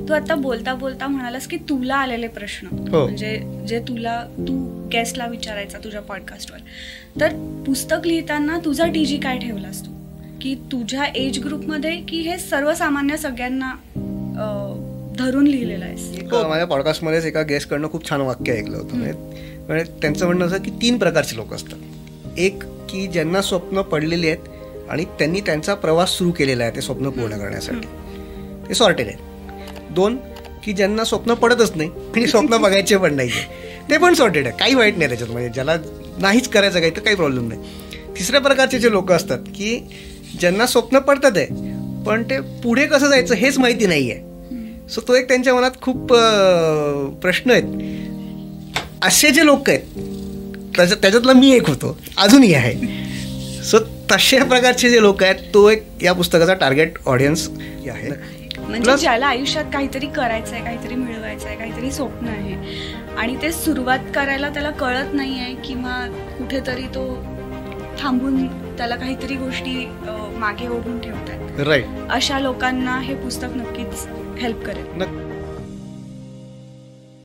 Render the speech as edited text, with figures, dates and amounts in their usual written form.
तू आता बोलता बोलता म्हणालास की तुला आलेले प्रश्न, म्हणजे जे तू गेस्टला विचारायचा तुझ्या पॉडकास्टवर, तर पुस्तक लिहिताना तुझा TG काय ठेवलास तू, की तुझ्या एज ग्रुपमध्ये, की हे सर्वसामान्य सगळ्यांना धरून लिहिलेलं आहे? माझ्या पॉडकास्टमध्येच एका गेस्टकडनं खूप छान वाक्य ऐकलं होतं. म्हणजे त्यांचं म्हणणं असं की 3 प्रकारचे लोक असतात. एक की ज्यांना स्वप्न पडलेली आहेत आणि त्यांनी त्यांचा प्रवास सुरू केलेला आहे ते स्वप्न पूर्ण करण्यासाठी, ते सॉर्टेड आहेत. 2 की ज्यांना स्वप्न पडतच नाही आणि स्वप्न बघायचे पण नाही, ते पण सॉर्टेड आहे, काही वाईट नाही त्याच्यात, म्हणजे ज्याला नाहीच करायचं काही तर काही प्रॉब्लेम नाही. 3ऱ्या प्रकारचे जे लोक असतात की ज्यांना स्वप्न पडतात आहे पण ते पुढे कसं जायचं हेच माहिती नाही आहे. सो तो एक त्यांच्या मनात खूप प्रश्न आहेत. असे जे लोक आहेत त्याच्यातला मी एक होतो, अजूनही आहे. सो तशा प्रकारचे जे लोक आहेत तो एक या पुस्तकाचा टार्गेट ऑडियन्स आहे. म्हणजे ज्याला आयुष्यात काहीतरी करायचं आहे, काहीतरी मिळवायचं आहे, काहीतरी स्वप्न आहे आणि ते सुरुवात करायला त्याला कळत नाही आहे, किंवा कुठेतरी तो थांबून त्याला काहीतरी गोष्टी मागे ओढून ठेवतात. राईट. अशा लोकांना हे पुस्तक नक्कीच हेल्प करेल.